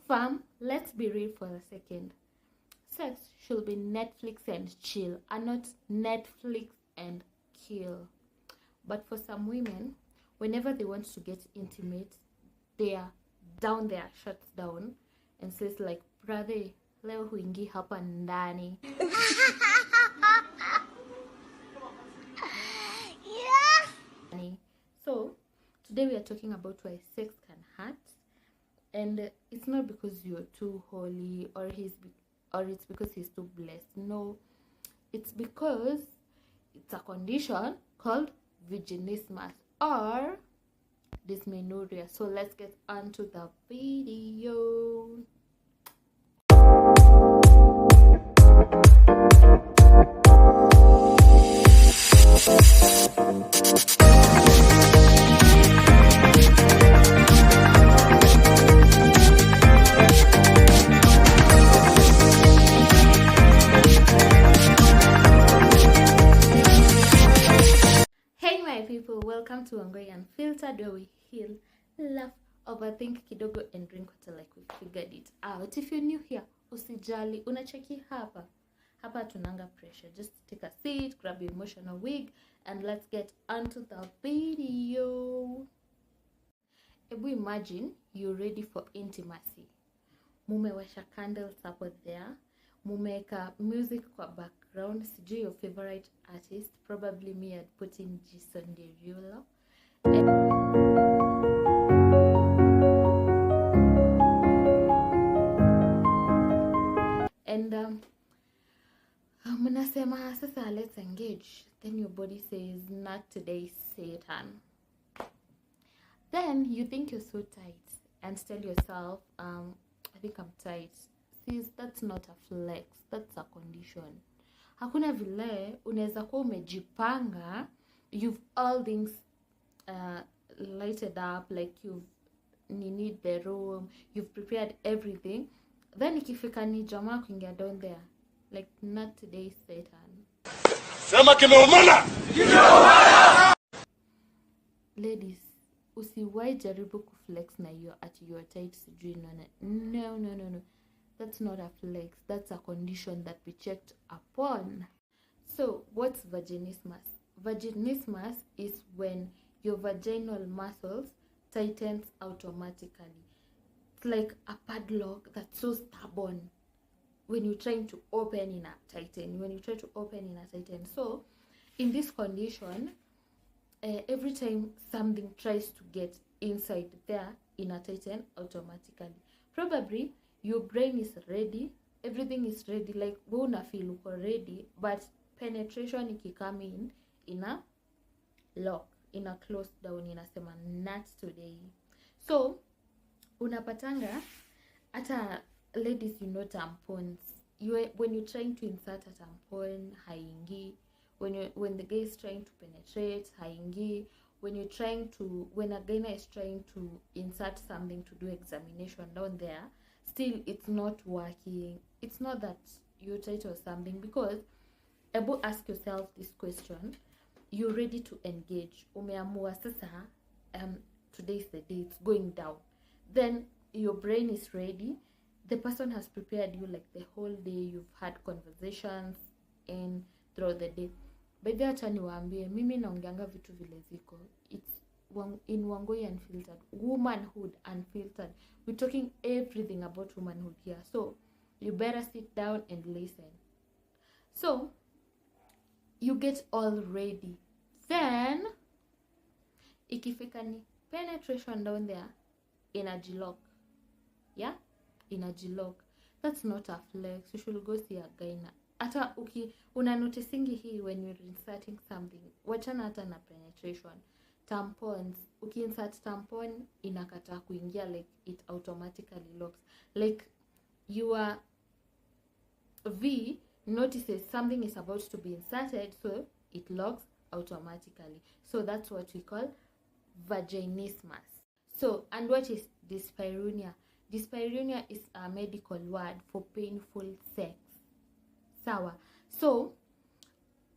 Fam, let's be real for a second. Sex should be Netflix and chill, and not Netflix and kill. But for some women, whenever they want to get intimate, they are down there, shuts down, and says like, brother, leo huingi hapa ndani. So today we are talking about why sex can hurt, and it's not because you're too holy or it's because he's too blessed. No, it's because it's a condition called vaginismus or dysmenorrhea. So let's get on to the video. Hey my people, welcome to Womanhood Unfiltered, where we heal, laugh, overthink kidogo and drink water like we figured it out. If you're new here, usijali, unacheki hapa tunanga pressure. Just take a seat, grab your emotional wig, and let's get onto the video. Ebu imagine you're ready for intimacy. Mumewasha candles up there, mumeka music kwa background, sijui your favorite artist, probably me, I'd put in Jason Derulo. And munasema sasa let's engage. Then your body says, not today, Satan. Then you think you're so tight and tell yourself, I think I'm tight. Sis, that's not a flex, that's a condition. Hakuna vile unaweza kuwa umejipanga, you've all things lighted up, like you need the room, you've prepared everything, then ikifika ni jamaa kuingia down there, like, not today, Satan. Sema kimeumana. Ladies, usiwahi jaribu kuflex na you at your tight sijui no. That's not a flex. That's a condition that we checked upon. So, what's vaginismus? Vaginismus is when your vaginal muscles tightens automatically. It's like a padlock that's so stubborn. When you're trying to open in a tighten. When you try to open in a tighten. So, in this condition, every time something tries to get inside there in a tighten automatically. Probably your brain is ready, everything is ready, like we una feel uko ready, but penetration ikikam in a lock, in a closed down, inasema not today. So unapatanga ata ladies, you know, tampons, when you're trying to insert a tampon haingi, when the guy is trying to penetrate haingi, when a gyna is trying to insert something to do examination down there, still it's not working. It's not that you're tight or something, because able ask yourself this question. You're ready to engage. Umeamua sasa, today's the day, it's going down. Then your brain is ready. The person has prepared you like the whole day. You've had conversations and throughout the day. By the acha niwaambie, mimi naongeanga vitu vile ziko. It's in Womanhood Unfiltered, Womanhood Unfiltered. We're talking everything about womanhood here. So you better sit down and listen. So you get all ready. Then ikifika ni penetration down there, inajilock. Yeah? Inajilock. That's not a flex. You should go see a gyna. Ata una noticingi hii when you're inserting something. Wachana hata na penetration. Tampons, insert tampon inakata kuingia, like it automatically locks. Like your V notices something is about to be inserted, so it locks automatically. So that's what we call vaginismus. So, and what is dyspareunia? Dyspareunia is a medical word for painful sex. Sawa. So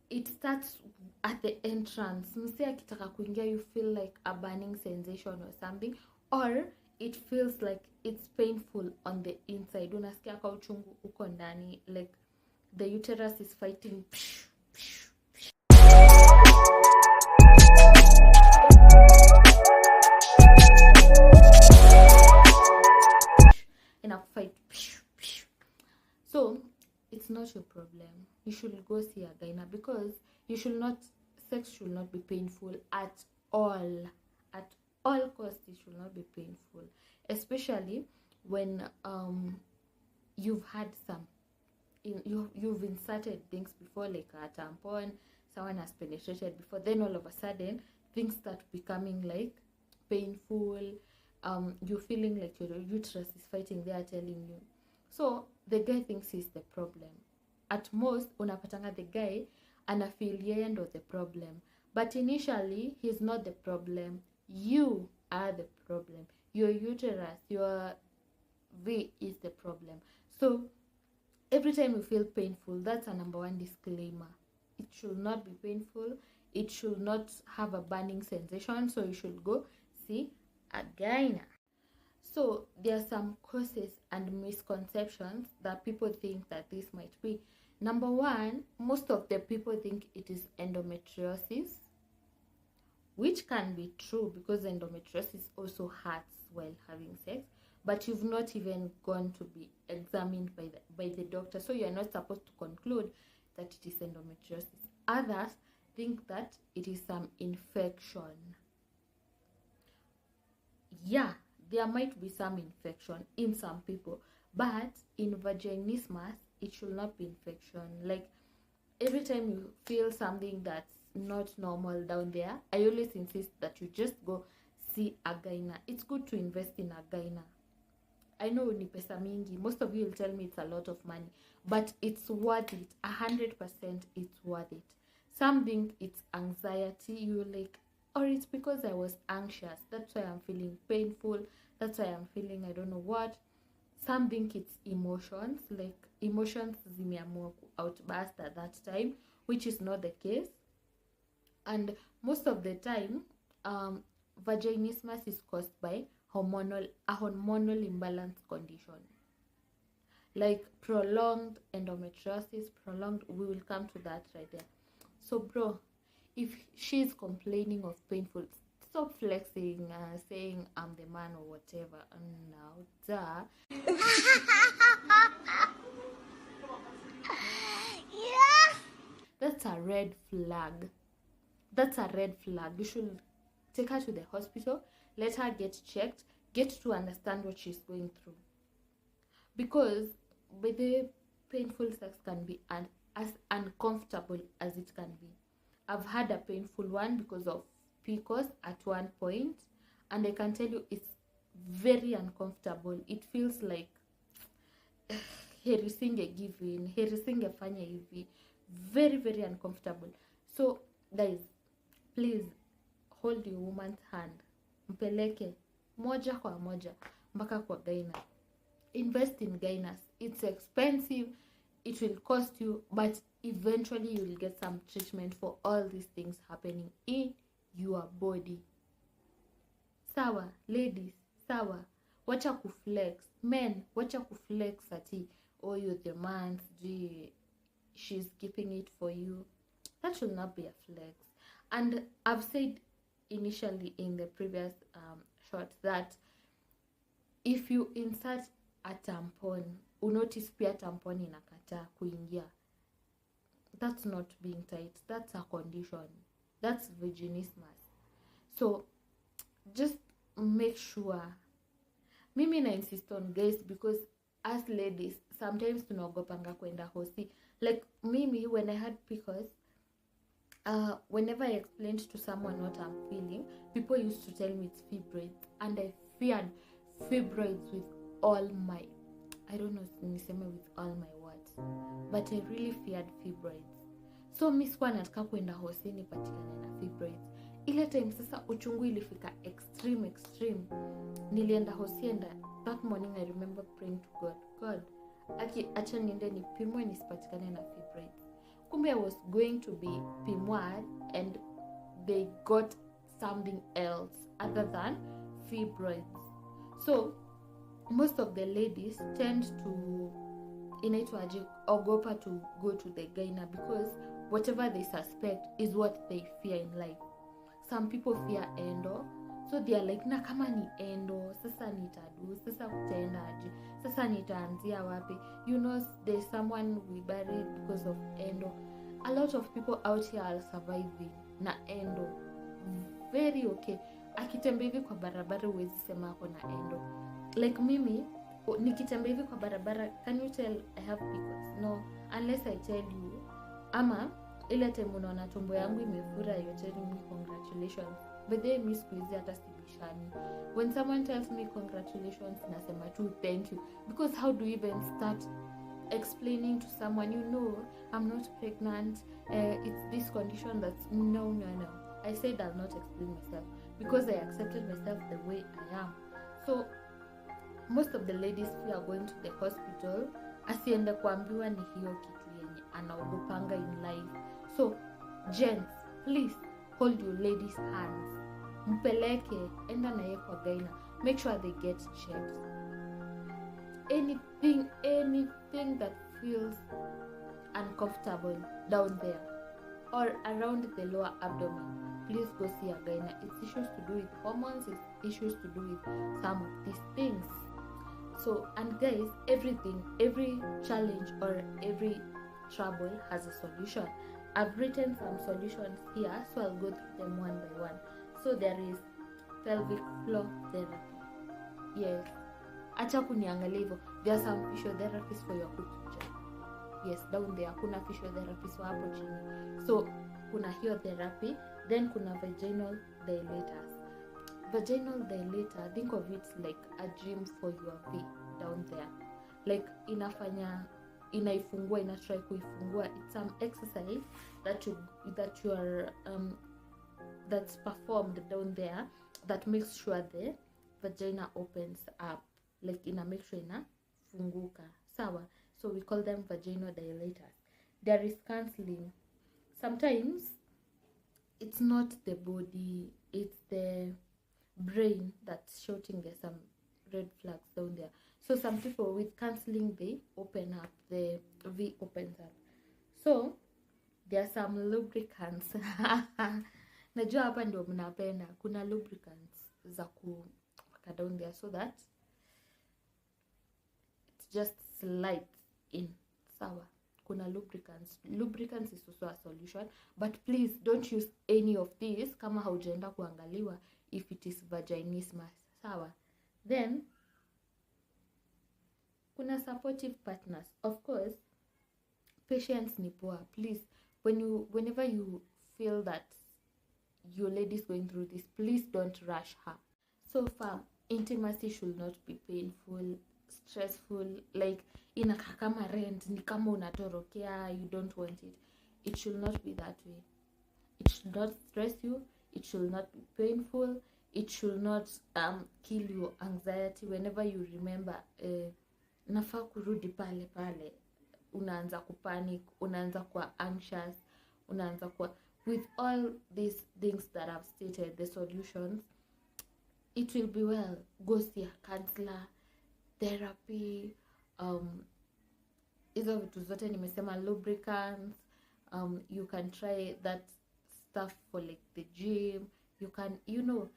it starts at the entrance. Mse akitaka kuingia, you feel like a burning sensation or something, or it feels like it's painful on the inside. Unasikia kwa uchungu uko ndani, like the uterus is fighting. In a fight. So it's not your problem. You should go see a gyna, because sex should not be painful at all. At all costs, it should not be painful, especially when you've had you've inserted things before, like a tampon, someone has penetrated before, then all of a sudden things start becoming like painful. You're feeling like your uterus is fighting, they are telling you. So the guy thinks he's the problem. At most, unapatanga the guy anafeel yeye ndo the problem, but initially he's not the problem. You are the problem. Your uterus, your V is the problem. So every time you feel painful, that's a number one disclaimer. It should not be painful. It should not have a burning sensation. So you should go see a gyna. So there are some causes and misconceptions that people think that this might be. Number one, most of the people think it is endometriosis, which can be true because endometriosis also hurts while having sex, but you've not even gone to be examined by the doctor, so you're not supposed to conclude that it is endometriosis. Others think that it is some infection. Yeah, there might be some infection in some people, but in vaginismus, it should not be infection. Like every time you feel something that's not normal down there, I always insist that you just go see a gyna. It's good to invest in a gyna. I know ni pesa mingi. Most of you will tell me it's a lot of money, but it's worth it. 100% it's worth it. Some think it's anxiety. You're like, or it's because I was anxious, that's why I'm feeling painful, that's why I'm feeling I don't know what. Some think it's emotions, like emotions zimeamua outburst at that time, which is not the case. And most of the time, vaginismus is caused by a hormonal imbalance condition, like prolonged endometriosis. We will come to that right there. So bro, if she's complaining of painful, stop flexing, saying I'm the man or whatever. Now, yeah, that's a red flag. That's a red flag. You should take her to the hospital, let her get checked, get to understand what she's going through. Because by the painful sex can be as uncomfortable as it can be. I've had a painful one because of PCOS at one point, and I can tell you it's very uncomfortable. It feels like heri give in, heri fanya hivi. Very, very uncomfortable. So guys, please hold your woman's hand, mpeleke moja kwa moja mpaka kwa gyna. Invest in gynas. It's expensive, it will cost you, but eventually you will get some treatment for all these things happening in your body. Sawa ladies, sawa, wacha kuflex. Men, wacha kuflex ati oh you're the man, she's keeping it for you. That should not be a flex. And I've said initially in the previous shot that if you insert a tampon, unotice pia tampon inakata kuingia, that's not being tight, that's a condition, that's vaginismus. So just make sure. Mimi na insist on guys, because as ladies sometimes tunaogopanga kwenda hosi. Like mimi, when I had PCOS, whenever I explained to someone what I'm feeling, people used to tell me it's fibroids, and I feared fibroids with all my, I don't know niseme with all my words, but I really feared fibroids. So mi sikuwa nataka kwenda hosi nipatikane na fibroids. Ile time sasa uchungu ilifika extreme, nilienda hosi, and that morning I remember praying to God, acha niende nipimwe nisipatikane na fibroids. Kumbe I was going to be pimwad and they got something else other than fibroids. So most of the ladies tend to inaitwaje ogopa to go to the gyna because whatever they suspect is what they fear in life. Some people fear endo, so they are like, na kama ni endo sasa nitadu, sasa kutaenda aje, sasa nitaanzia wapi? You know, there's someone we buried because of endo. A lot of people out here are surviving na endo very okay. Akitembea hivi kwa barabara huwezi sema ako na endo. Like mimi nikitembea hivi kwa barabara, can you tell I have pickles? No, unless I tell you. Ama ile time unaona tumbo yangu imefura, you're telling me congratulations. But then mi squeeze hata sibishani. When someone tells me congratulations, nasema tu thank you, because how do you even start explaining to someone, you know, I'm not pregnant, it's this condition that's no. I said I'll not explain myself because I accepted myself the way I am. So most of the ladies fear going to the hospital, asiende kuambiwa ni hiyo kitu yenye anaogopanga in life. So gents, please hold your ladies hands, mpeleke, enda na yeye kwa gyna, make sure they get checks. Anything that feels uncomfortable down there or around the lower abdomen, please go see a gyna. It's issues to do with hormones, it's issues to do with some of these things. So, and guys, every challenge or every trouble has a solution. I've written some solutions here, so I'll go through them one by one. So there is pelvic floor therapy. Yes, acha kuniangalia hivyo. There are some physiotherapists for your kucha. Yes, down there kuna physiotherapists wa hapo chini. So kuna hiyo therapy, then kuna vaginal dilators. Vaginal dilator, think of it like a gym for your V down there. Like inaifungua, try kuifungua. It's some exercise that's performed down there that makes sure the vagina opens up. Like make sure inafunguka. Sawa? So we call them vaginal dilators. There is counseling. Sometimes it's not the body, it's the brain that's shouting there's some red flags down there. So some people with counseling, they open up, the V opens up. So there are some lubricants. Najua hapa ndio mnapenda. Kuna lubricants za kuweka down there so that it just slides in. Sawa. Kuna lubricants. Lubricants is also a solution, but please don't use any of these kama haujaenda kuangaliwa if it is vaginismus. Sawa. Then kuna supportive partners. Of course, patience ni poa. Please, whenever you feel that your lady is going through this, please don't rush her. So far, intimacy should not be painful, stressful, like inakaa kama rent, ni kama unatorokea, you don't want it. It should not be that way. It should not stress you. It should not be painful. It should not kill your anxiety whenever you remember nafaa kurudi pale pale. Unaanza kupanic, unaanza kuwa anxious, unaanza kuwa with all these things that I've stated, the solutions, it will be well. Go see a counselor, therapy, hizo vitu zote nimesema, lubricants, you can try that stuff for like the gym. You can, you know,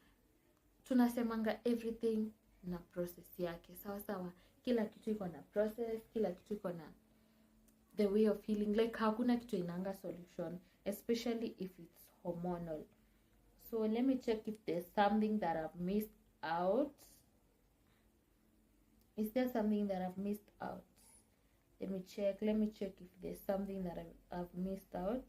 tunasemanga everything na process yake. Sawa sawa, kila kitu iko na process, kila kitu iko na the way of healing. Like hakuna kitu inanga solution, especially if it's hormonal. So let me check if there's something that I've missed out. Is there something that I've missed out? Let me check if there's something that I've missed out.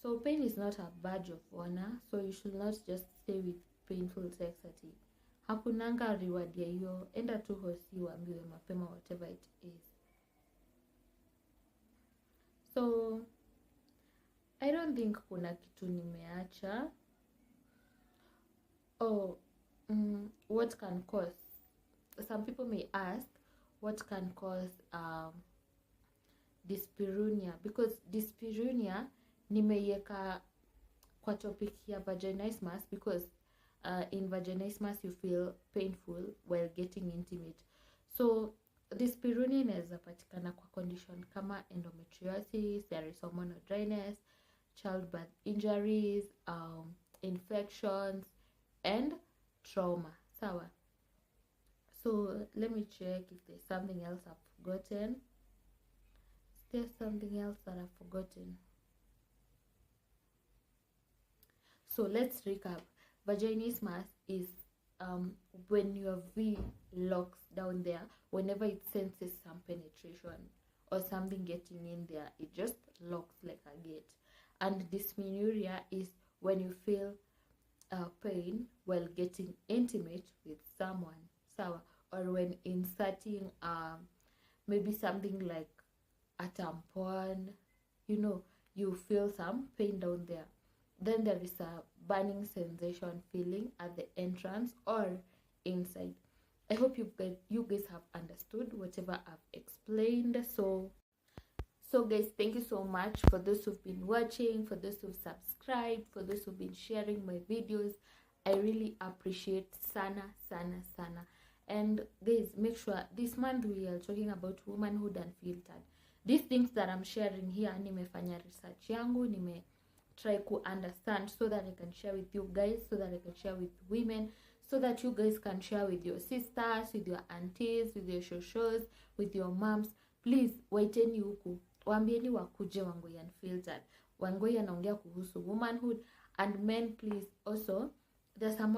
So pain is not a badge of honor, so you should not just stay with painful sex ati hakunanga reward ya hiyo. Enda tu hosi uambiwe mapema whatever it is. So I don't think kuna kitu nimeacha. What can cause? Some people may ask what can cause dyspareunia, because dyspareunia nimeiweka kwa topic ya vaginismus, because in vaginismus you feel painful while getting intimate. So dyspareunia inaweza patikana kwa condition kama endometriosis, there is hormonal dryness, childbirth injuries, infections and trauma. Sawa. So let me check if there's something else I've forgotten. Is there something else that I've forgotten? So let's recap. Vaginismus is when your V locks down there, whenever it senses some penetration or something getting in there, it just locks like a gate. And dysmenorrhea is when you feel pain while getting intimate with someone, sawa, or when inserting maybe something like a tampon, you feel some pain down there. Then there is a burning sensation feeling at the entrance or inside. I hope you guys have understood whatever I've explained. So guys, thank you so much for those who've been watching, for those who've subscribed, for those who've been sharing my videos. I really appreciate sana. And guys, make sure this month we are talking about womanhood unfiltered. These things that I'm sharing here, nimefanya research yangu, try to understand so that I can share with you guys, so that I can share with women, so that you guys can share with your sisters, with your aunties, with your shoshos, with your moms. Please waiteni huku, waambieni wakuje Wangoi Unfiltered. Wangoi anaongea kuhusu womanhood. And men, please, also there's some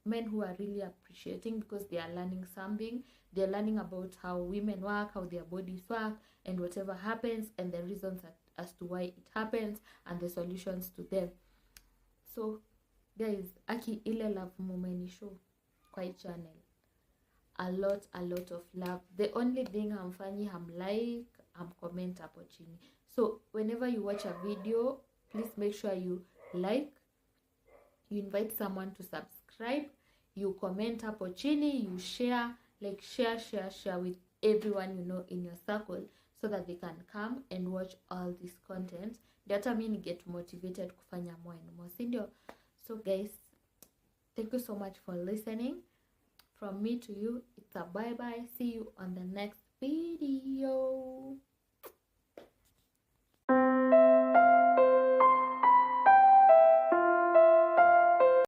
men who are really appreciating, because they are learning something. They're learning about how women work, how their bodies work, and whatever happens, and the reasons as to why it happens, and the solutions to them. So guys, aki ile love mumeni show kwa hii channel, a lot of love. The only thing hamfanyi like, comment hapo chini. So whenever you watch a video, please make sure you like, you invite someone to subscribe, you comment hapo chini, you share, like share with everyone you know in your circle, so that they can come and watch all this content. Hata mimi get motivated kufanya more and more, sindio? So guys, thank you so much for listening. From me to you, it's a bye bye. See you on the next video.